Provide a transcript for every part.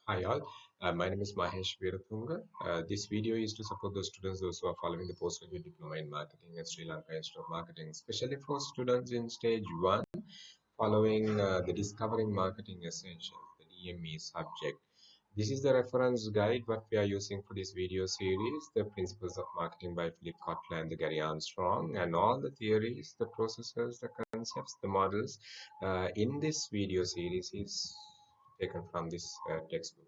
Hi all, my name is Mahesh Veeratunga. This video is to support the students those who are following the postgraduate diploma in marketing at Sri Lanka Institute of Marketing, especially for students in stage 1 following the Discovering Marketing Essentials, the DME subject. This is the reference guide what we are using for this video series, the Principles of Marketing by Philip Kotler and the Gary Armstrong, and all the theories, the processes, the concepts, the models in this video series is taken from this textbook.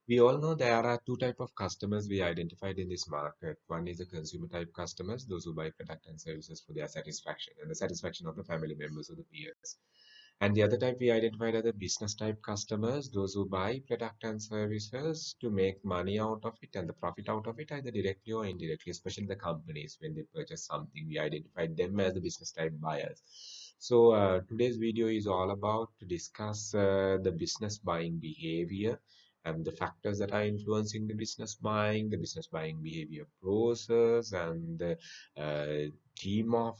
We all know there are two type of customers we identified in this market. One is the consumer type customers, those who buy product and services for their satisfaction and the satisfaction of the family members or the peers. And the other type we identified are the business type customers, those who buy product and services to make money out of it and the profit out of it, either directly or indirectly, especially the companies when they purchase something. We identified them as the business type buyers. So today's video is all about to discuss the business buying behavior and the factors that are influencing the business buying behavior process, and the team of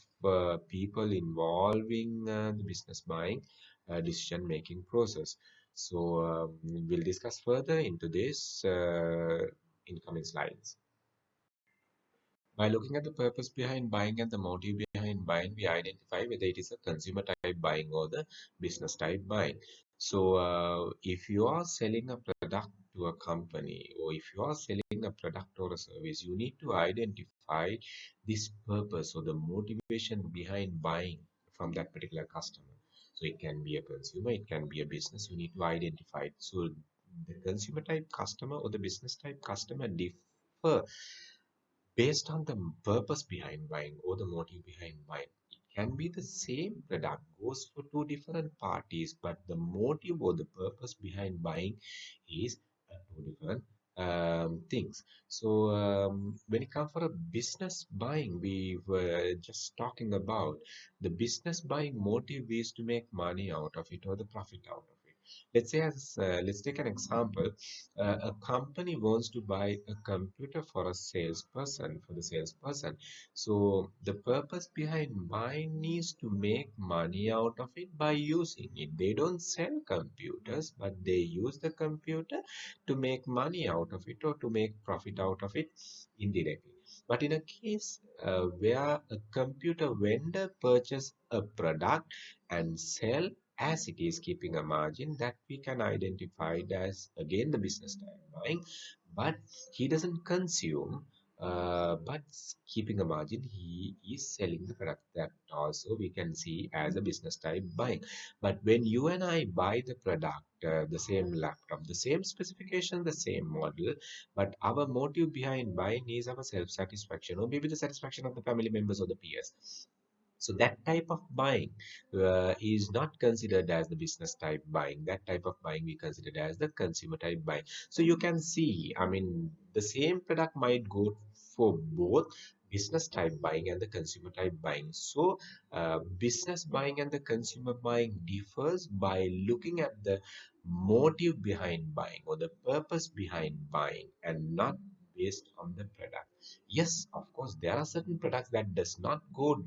people involving the business buying decision making process. So we'll discuss further into this in coming slides. By looking at the purpose behind buying and the motive behind buying, we identify whether it is a consumer type buying or the business type buying. So, if you are selling a product to a company, or if you are selling a product or a service, you need to identify this purpose or the motivation behind buying from that particular customer. So, it can be a consumer, it can be a business. You need to identify it. So, the consumer type customer or the business type customer differ based on the purpose behind buying or the motive behind buying. It can be the same product, goes for two different parties, but the motive or the purpose behind buying is two different things. So, when it comes for a business buying, we were just talking about the business buying motive is to make money out of it or the profit out of it. Let's take an example. A company wants to buy a computer for a salesperson, for the salesperson. So the purpose behind buying is to make money out of it by using it. They don't sell computers, but they use the computer to make money out of it or to make profit out of it indirectly. But in a case where a computer vendor purchase a product and sell as it is keeping a margin, that we can identify it as again the business type buying, but he doesn't consume, but keeping a margin, he is selling the product. That also we can see as a business type buying. But when you and I buy the product, the same laptop, the same specification, the same model, but our motive behind buying is our self satisfaction or maybe the satisfaction of the family members or the peers. So that type of buying is not considered as the business type buying. That type of buying we considered as the consumer type buying. So you can see, I mean, the same product might go for both business type buying and the consumer type buying. So business buying and the consumer buying differs by looking at the motive behind buying or the purpose behind buying and not based on the product. Yes, of course, there are certain products that does not go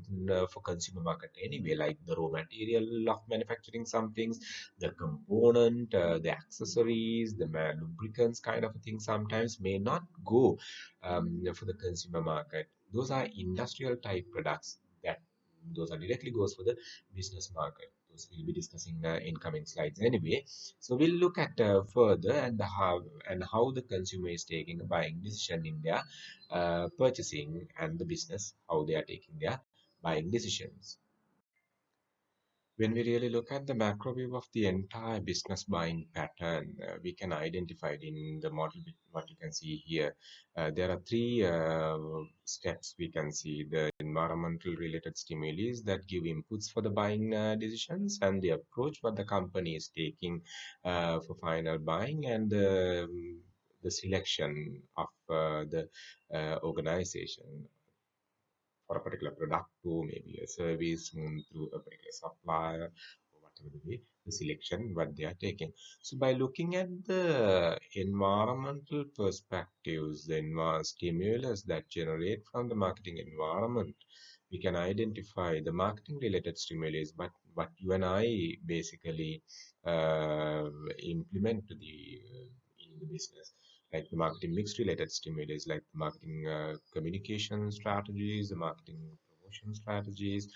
for consumer market anyway, like the raw material of manufacturing some things, the component, the accessories, the lubricants kind of a thing sometimes may not go for the consumer market. Those are industrial type products that those are directly goes for the business market. Those we'll be discussing in coming slides anyway. So we'll look at further and how the consumer is taking a buying decision in their purchasing, and the business how they are taking their buying decisions. When we really look at the macro view of the entire business buying pattern, we can identify it in the model, what you can see here. There are three steps we can see: the environmental related stimuli that give inputs for the buying decisions, and the approach what the company is taking for final buying, and the selection of the organization for a particular product to maybe a service through a particular supplier or whatever the way, the selection what they are taking. So by looking at the environmental perspectives, the stimulus that generate from the marketing environment, we can identify the marketing related stimuli, but what you and I basically uh, implement to in the business, like the marketing mix related stimuli, like the marketing communication strategies, the marketing promotion strategies,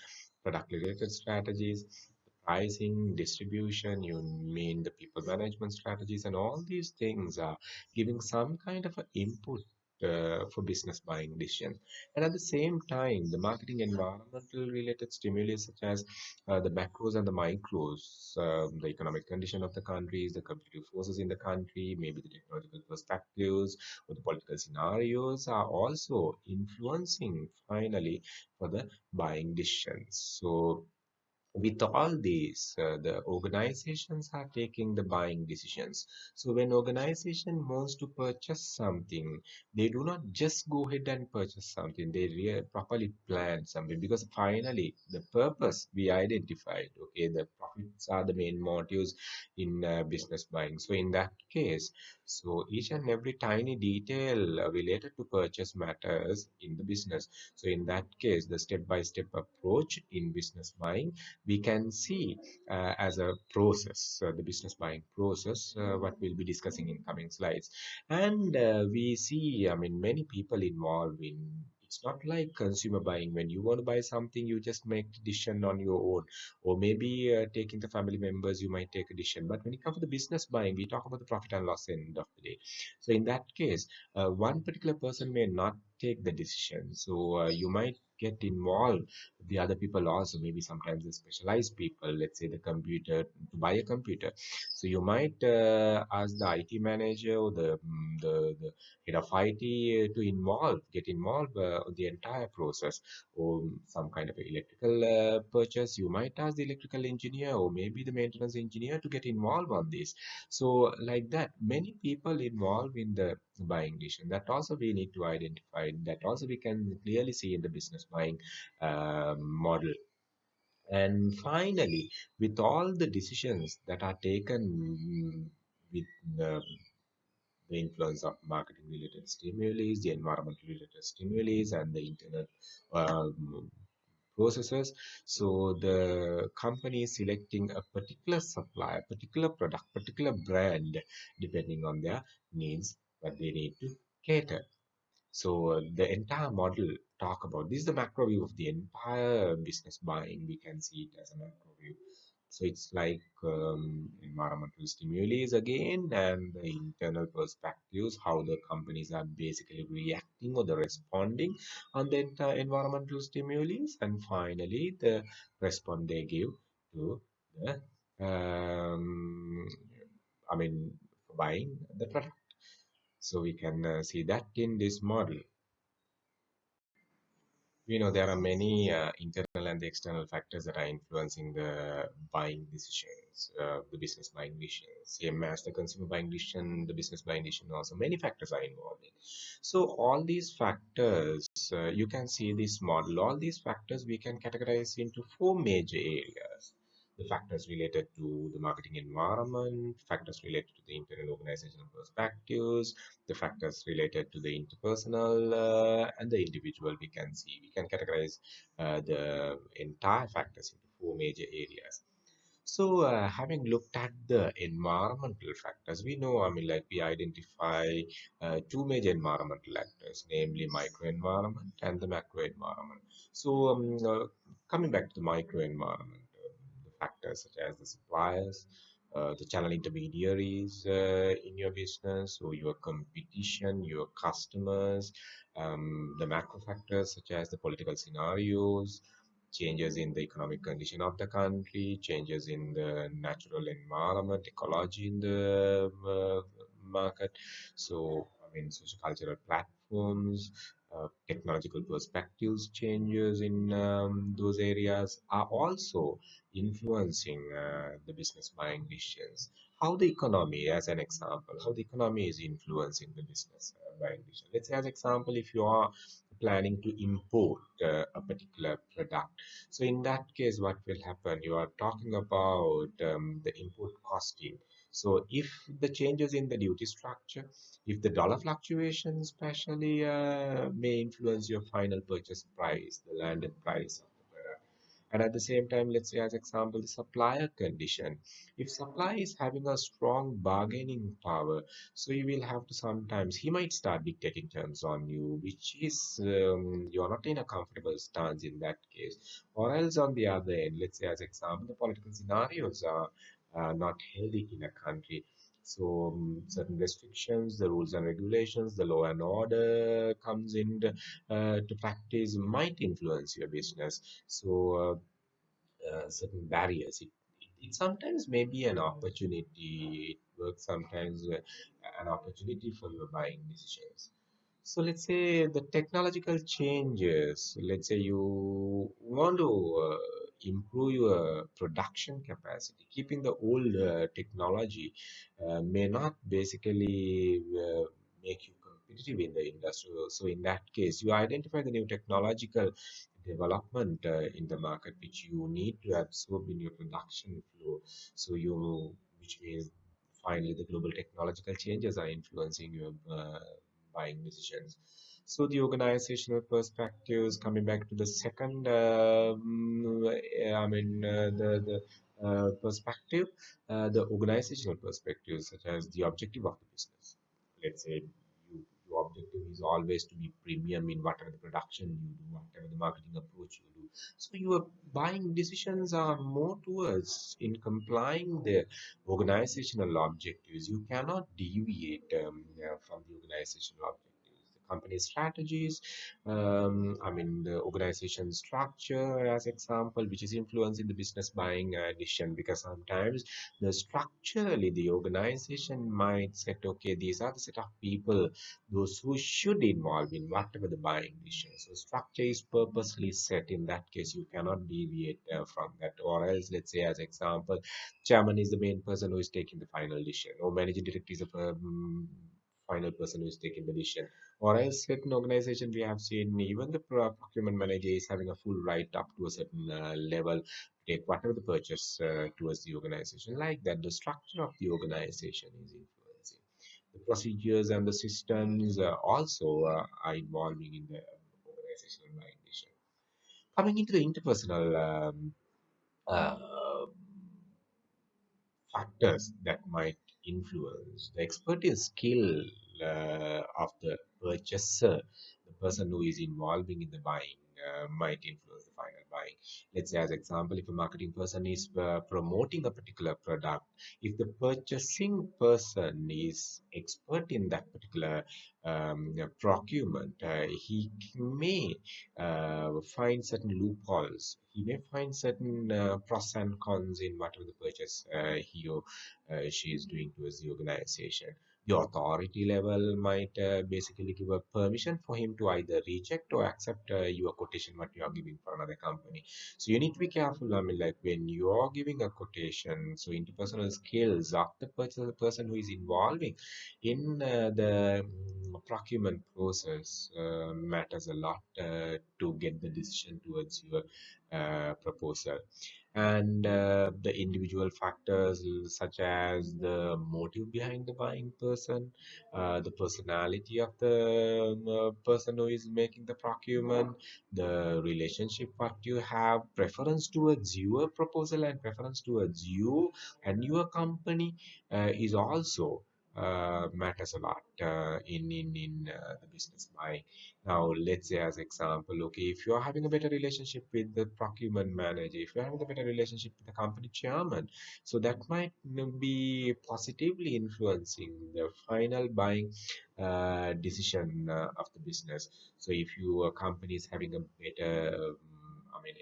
product related strategies, the pricing, distribution, you mean the people management strategies, and all these things are giving some kind of an input for business buying decisions. And at the same time, the marketing environmental related stimuli such as the macros and the micros, the economic condition of the countries, the competitive forces in the country, maybe the technological perspectives or the political scenarios are also influencing finally for the buying decisions. So with all these, the organizations are taking the buying decisions. So when organization wants to purchase something, they do not just go ahead and purchase something. They properly plan something because finally the purpose we identified. Okay, the profits are the main motives in business buying. So in that case, so each and every tiny detail related to purchase matters in the business. So in that case, the step-by-step approach in business buying we can see as a process, the business buying process, what we'll be discussing in coming slides. And we see, I mean, many people involved in it's not like consumer buying. When you want to buy something, you just make a decision on your own, or maybe taking the family members, you might take a decision. But when it comes to the business buying, we talk about the profit and loss end of the day. So in that case, one particular person may not take the decision. So you might get involved the other people also, maybe sometimes the specialized people, let's say the computer, to buy a computer. So you might ask the IT manager or the head of IT to get involved on the entire process, or some kind of electrical purchase. You might ask the electrical engineer or maybe the maintenance engineer to get involved on this. So like that, many people involved in the buying decision. That also we need to identify. That also we can clearly see in the business buying model. And finally, with all the decisions that are taken with the, the influence of marketing related stimuli, the environmental related stimuli, and the internal um, processes. So the company is selecting a particular supplier, particular product, particular brand, depending on their needs, what they need to cater. So the entire model talk about this is the macro view of the entire business buying. We can see it as a macro view. So it's like environmental stimuli again and the internal perspectives, how the companies are basically reacting or the responding on the entire environmental stimuli, and finally the response they give to the I mean buying the product. So we can see that in this model. We know there are many internal and external factors that are influencing the buying decisions, the business buying decisions. Same as the consumer buying decision, the business buying decision also many factors are involved in. So all these factors, you can see this model. All these factors we can categorize into four major areas. The factors related to the marketing environment, factors related to the internal organizational perspectives, the factors related to the interpersonal and the individual. We can see we can categorize the entire factors into four major areas. So having looked at the environmental factors, we know, I mean, like we identify two major environmental factors, namely microenvironment and the macro environment. So coming back to the microenvironment, the factors such as the suppliers, the channel intermediaries in your business, so your competition, your customers, the macro factors such as the political scenarios, changes in the economic condition of the country, changes in the natural environment, ecology in the market. So, I mean, sociocultural platforms, technological perspectives changes in those areas are also influencing the business buying decisions. How the economy, as an example, how the economy is influencing the business buying decision. Let's say, as example, if you are planning to import a particular product. So in that case, what will happen? You are talking about the import costing. So if the changes in the duty structure, if the dollar fluctuations especially may influence your final purchase price, the landed price of the product. And at the same time, let's say as example, the supplier condition. If supply is having a strong bargaining power, so you will have to sometimes, he might start dictating terms on you, which is, you're not in a comfortable stance in that case. Or else on the other end, let's say as example, the political scenarios are not healthy in a country. So certain restrictions, the rules and regulations, the law and order comes in to practice might influence your business. So certain barriers. It sometimes may be an opportunity. It works sometimes an opportunity for your buying decisions. So let's say the technological changes. Let's say you want to improve your production capacity. Keeping the old technology may not basically make you competitive in the industry. So in that case, you identify the new technological development in the market which you need to absorb in your production flow. So which means finally the global technological changes are influencing your buying decisions. So the organizational perspectives, coming back to the second, the perspective, the organizational perspectives, such as the objective of the business. Let's say your objective is always to be premium in whatever the production you do, whatever the marketing approach you do. So your buying decisions are more towards in complying the organizational objectives. You cannot deviate from the organizational objectives. The company strategies, the organization structure as example, which is influencing the business buying decision because sometimes the structurally the organization might set, okay, these are the set of people, those who should involve in whatever the buying decision. So structure is purposely set. In that case, you cannot deviate from that. Or else, let's say as example, chairman is the main person who is taking the final decision, or managing director is the final person who is taking the decision. Or else, certain organization we have seen even the procurement manager is having a full right up to a certain level to take whatever the purchase towards the organization. Like that, the structure of the organization is influencing. The procedures and the systems also are involving in the organizational validation. Coming into the interpersonal uh, factors that might influence the expertise skill of the purchaser, the person who is involving in the buying might influence the final buying. Let's say as example, if a marketing person is promoting a particular product, if the purchasing person is expert in that particular procurement, he may find certain loopholes. He may find certain pros and cons in whatever the purchase he or she is doing towards the organization. The authority level might basically give a permission for him to either reject or accept your quotation what you are giving for another company. So you need to be careful. I mean, like when you are giving a quotation, so interpersonal skills of the person who is involving in the procurement process matters a lot to get the decision towards your proposal. And the individual factors such as the motive behind the buying person, the personality of the person who is making the procurement, the relationship what you have, preference towards your proposal and preference towards you and your company is also matters a lot in the business buying. Now, let's say as example, okay, if you're having a better relationship with the procurement manager, if you're having a better relationship with the company chairman, so that might be positively influencing the final buying decision of the business. So if your company is having a better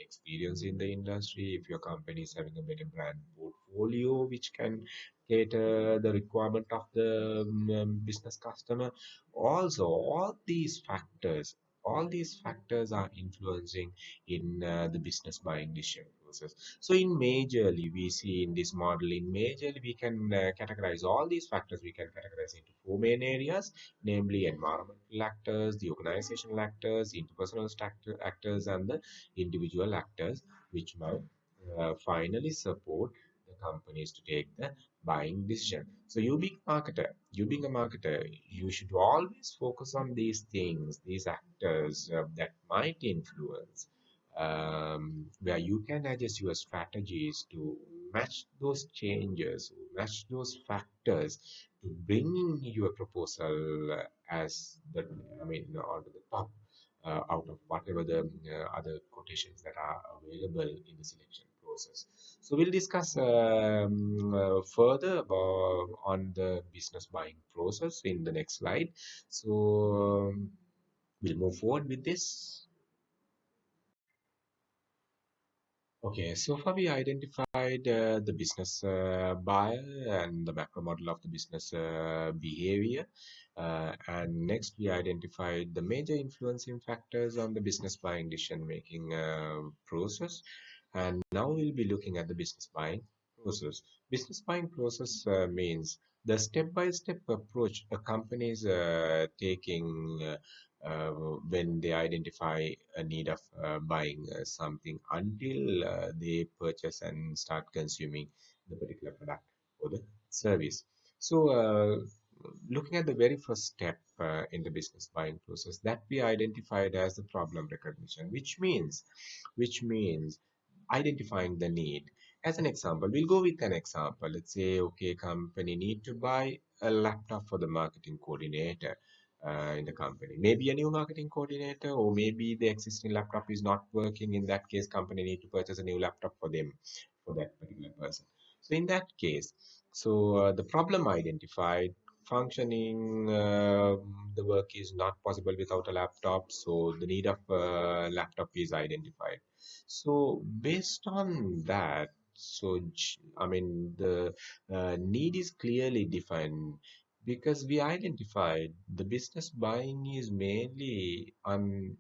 experience in the industry, if your company is having a better brand portfolio which can cater the requirement of the business customer, also all these factors are influencing in the business buying decision process. So in majorly we see in this model, in majorly we can categorize all these factors, we can categorize into four main areas, namely environmental actors, the organizational actors, interpersonal actors, and the individual actors, which might finally support the companies to take the buying decision. So you being a marketer, you should always focus on these things, these actors that might influence, where you can adjust your strategies to match those changes, match those factors to bring your proposal as the, I mean, onto the top out of whatever the other quotations that are available in the selection process. So we'll discuss further about on the business buying process in the next slide. So we'll move forward with this. Okay, so far we identified the business buyer and the macro model of the business behavior. And next we identified the major influencing factors on the business buying decision making process. And now we'll be looking at the business buying process. Business buying process means the step-by-step approach a company is taking uh, when they identify a need of buying something until they purchase and start consuming the particular product or the service. So, looking at the very first step in the business buying process that we identified as the problem recognition, which means identifying the need. As an example, we'll go with an example. Let's say, okay, company need to buy a laptop for the marketing coordinator in the company. Maybe a new marketing coordinator, or maybe the existing laptop is not working. In that case, company need to purchase a new laptop for them, for that particular person. So in that case, the problem identified, functioning, the work is not possible without a laptop. So the need of laptop is identified. So based on that, I mean, the need is clearly defined because we identified the business buying is mainly on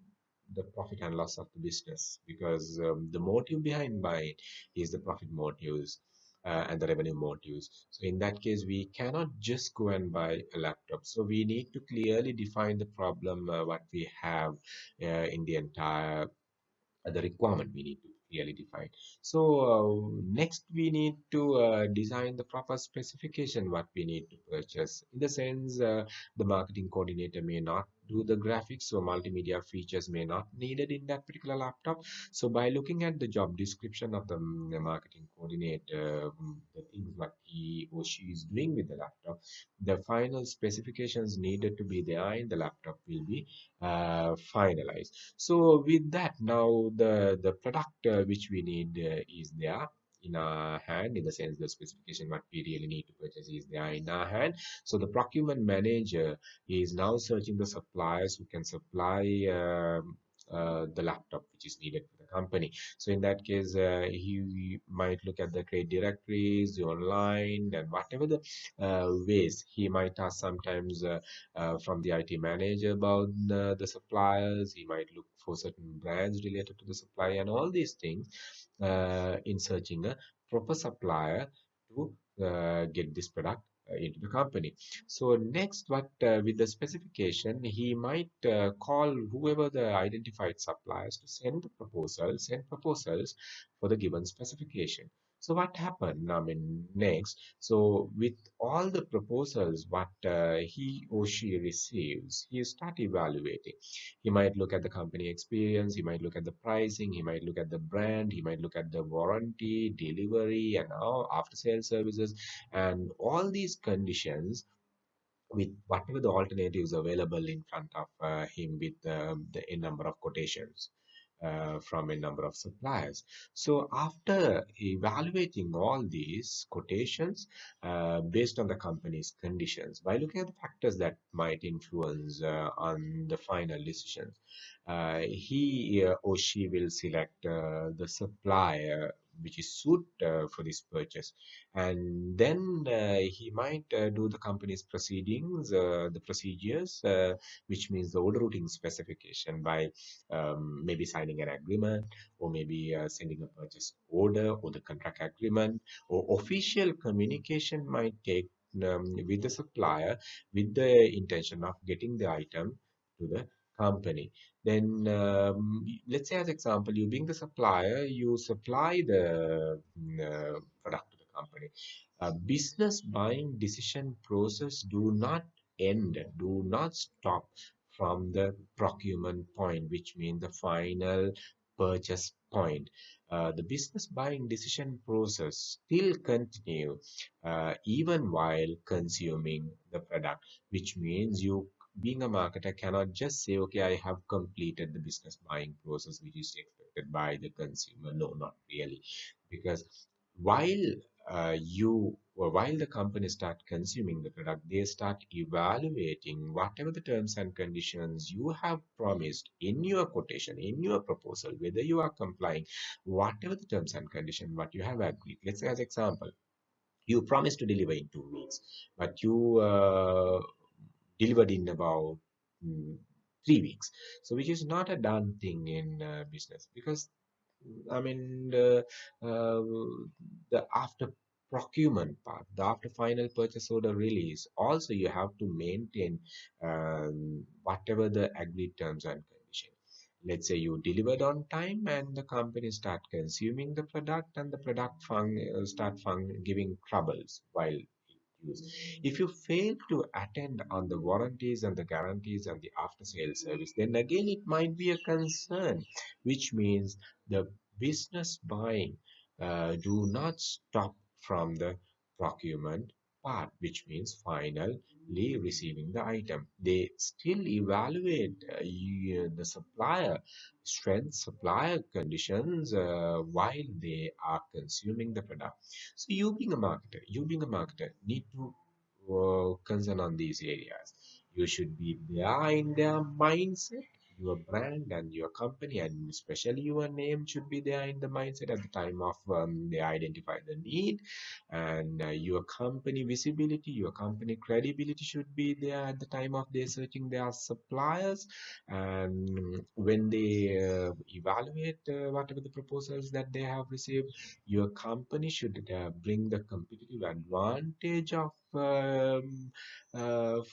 the profit and loss of the business, because the motive behind buying is the profit motives and the revenue motives. So in that case, we cannot just go and buy a laptop. So we need to clearly define the problem what we have in the entire the requirement we need to clearly define. So next we need to design the proper specification what we need to purchase. In the sense, the marketing coordinator may not do the graphics, so multimedia features may not needed in that particular laptop. So by looking at the job description of the marketing coordinator, the things what he or she is doing with the laptop, the final specifications needed to be there in the laptop will be finalized. So with that, now the product which we need is there in our hand, in the sense the specification what we really need to purchase is there in our hand. So the procurement manager is now searching the suppliers who can supply the laptop which is needed for the company. So in that case, he might look at the trade directories, the online, and whatever the ways he might ask sometimes from the IT manager about the suppliers. He might look for certain brands related to the supply and all these things in searching a proper supplier to get this product into the company. So next, what with the specification, he might call whoever the identified suppliers to send proposals for the given specification. So what happened? I mean, next, so with all the proposals what he or she receives, he start evaluating. He might look at the company experience, he might look at the pricing, he might look at the brand, he might look at the warranty, delivery, and all after sale services, and all these conditions with whatever the alternatives available in front of him with the a number of quotations from a number of suppliers. So after evaluating all these quotations based on the company's conditions, by looking at the factors that might influence on the final decisions, he or she will select the supplier which is suit for this purchase, and then he might do the company's proceedings, the procedures, which means the order routing specification by maybe signing an agreement, or maybe sending a purchase order or the contract agreement, or official communication might take with the supplier with the intention of getting the item to the company. Then let's say, as example, you being the supplier, you supply the product to the company, A business buying decision process do not stop from the procurement point, which means the final purchase point. The business buying decision process still continue even while consuming the product, which means you being a marketer cannot just say, okay, I have completed the business buying process, which is expected by the consumer. No, not really, because while while the company start consuming the product, they start evaluating whatever the terms and conditions you have promised in your quotation, in your proposal, whether you are complying, whatever the terms and condition what you have agreed. Let's say as example, you promised to deliver in 2 weeks, but you delivered in about mm, 3 weeks. So which is not a done thing in business, because I mean, the after procurement part, the after final purchase order release, also you have to maintain whatever the agreed terms and conditions. Let's say you delivered on time and the company start consuming the product, and the product giving troubles while use. If you fail to attend on the warranties and the guarantees and the after sales service, then again it might be a concern, which means the business buying do not stop from the procurement part, which means finally receiving the item. They still evaluate the supplier strength, supplier conditions while they are consuming the product. So you being a marketer, need to concern on these areas. You should be there in their mindset. Your brand and your company, and especially your name, should be there in the mindset at the time of they identify the need, and your company visibility, your company credibility should be there at the time of they searching their suppliers, and when they evaluate whatever the proposals that they have received, your company should bring the competitive advantage of for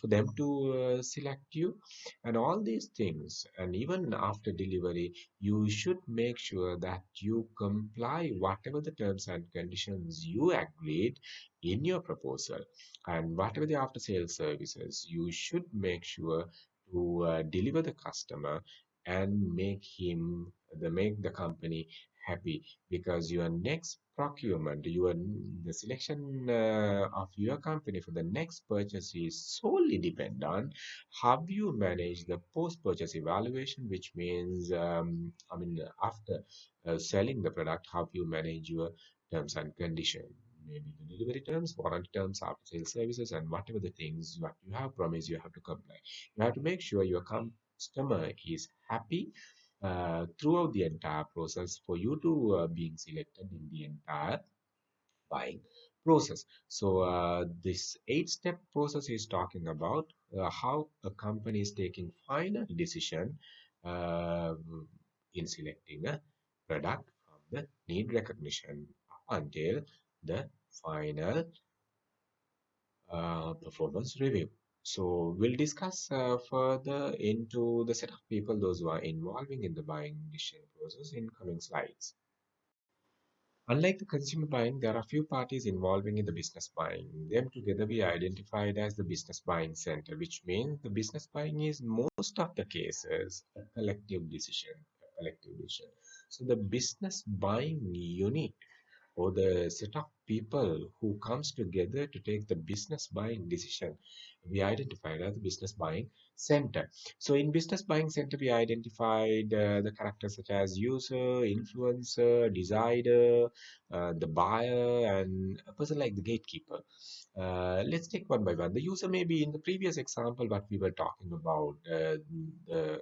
them to select you, and all these things. And even after delivery, you should make sure that you comply whatever the terms and conditions you agreed in your proposal, and whatever the after sales services, you should make sure to deliver the customer and make the company happy, because your next procurement, your the selection of your company for the next purchase is solely depend on how you manage the post-purchase evaluation, which means after selling the product, how you manage your terms and condition, maybe the delivery terms, warranty terms, after sales services, and whatever the things what you have promised, you have to comply. You have to make sure your customer is happy throughout the entire process for you to being selected in the entire buying process. So this 8-step process is talking about how a company is taking final decision uh, in selecting a product from the need recognition up until the final performance review. So we'll discuss further into the set of people, those who are involving in the buying decision process in coming slides. Unlike the consumer buying, there are few parties involving in the business buying. Them together we identified as the business buying center, which means the business buying is most of the cases a collective decision. A collective decision. So the business buying unit, or the set of people who comes together to take the business buying decision, we identified as the business buying center. So in business buying center, we identified the characters such as user, influencer, decider, the buyer, and a person like the gatekeeper. Let's take one by one. The user may be in the previous example what we were talking about, the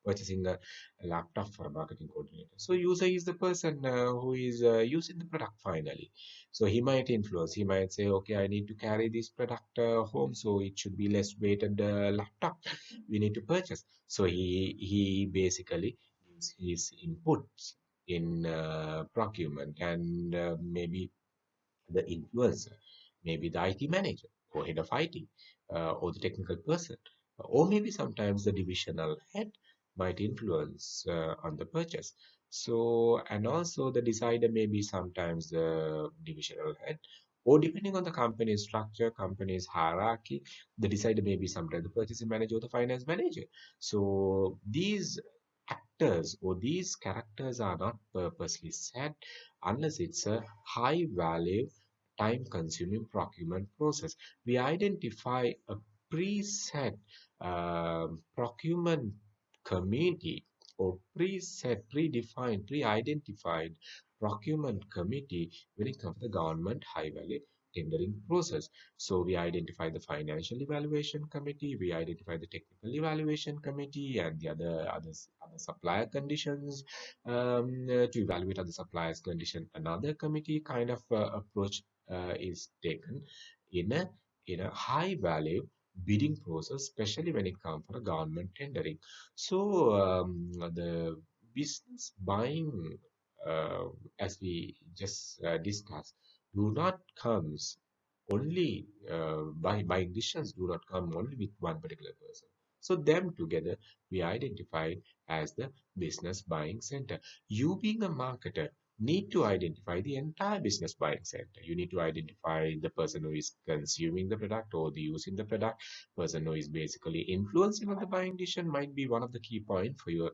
purchasing a laptop for a marketing coordinator. So user is the person who is using the product finally. So he might influence. He might say, okay, I need to carry this product home, so it should be less weighted laptop. We need to purchase. So he basically gives his inputs in procurement, and maybe the influencer, maybe the IT manager or head of IT, or the technical person, or maybe sometimes the divisional head might influence on the purchase. So, and also the decider may be sometimes the divisional head, or depending on the company's structure, company's hierarchy, the decider may be sometimes the purchasing manager or the finance manager. So, these actors or these characters are not purposely set unless it's a high value, time consuming procurement process. We identify a preset procurement committee or preset, predefined, pre-identified procurement committee when it comes to the government high-value tendering process. So we identify the financial evaluation committee, we identify the technical evaluation committee, and the other supplier conditions to evaluate other suppliers' condition. Another committee kind of approach is taken in a high-value bidding process, especially when it comes for a government tendering. So the business buying, uh, as we just discussed, do not comes only buying decisions do not come only with one particular person. So them together we identify as the business buying center. You being a marketer need to identify the entire business buying center. You need to identify the person who is consuming the product or the using the product, person who is basically influencing on the buying decision might be one of the key point for your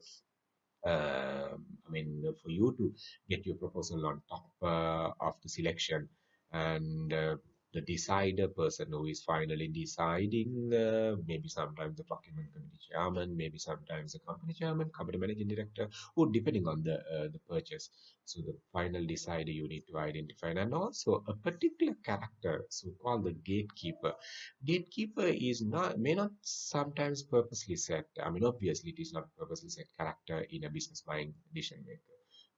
for you to get your proposal on top of the selection, and the decider person who is finally deciding, maybe sometimes the procurement committee chairman, maybe sometimes the company chairman, company managing director, or depending on the purchase. So the final decider you need to identify, and also a particular character, so called the gatekeeper. Gatekeeper is not may not sometimes purposely set. I mean, obviously, it is not purposely set character in a business buying decision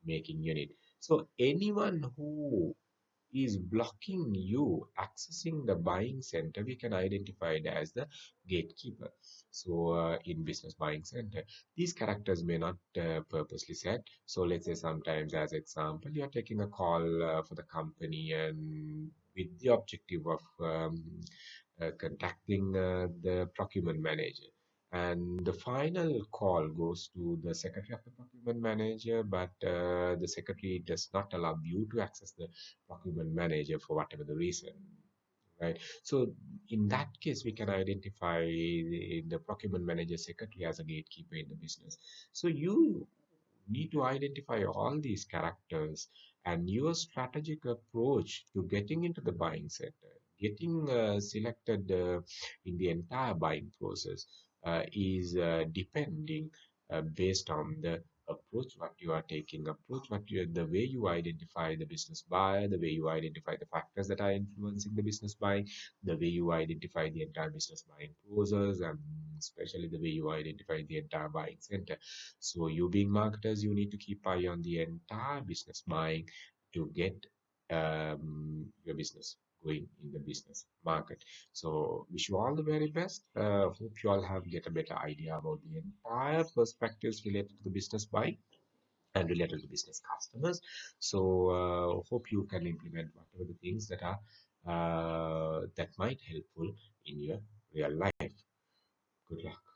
making unit. So anyone who is blocking you accessing the buying center, we can identify it as the gatekeeper. So in business buying center, these characters may not purposely set. So let's say sometimes, as example, you are taking a call for the company and with the objective of contacting the procurement manager. And the final call goes to the secretary of the procurement manager, but the secretary does not allow you to access the procurement manager for whatever the reason, right? So in that case, we can identify the procurement manager secretary as a gatekeeper in the business. So you need to identify all these characters, and your strategic approach to getting into the buying center, getting selected in the entire buying process is depending based on the approach what you are taking, the way you identify the business buyer, the way you identify the factors that are influencing the business buying, the way you identify the entire business buying process, and especially the way you identify the entire buying center. So you being marketers, you need to keep eye on the entire business buying to get your business going in the business market. So wish you all the very best. Hope you all have get a better idea about the entire perspectives related to the business buying and related to business customers. So hope you can implement whatever the things that are that might helpful in your real life. Good luck.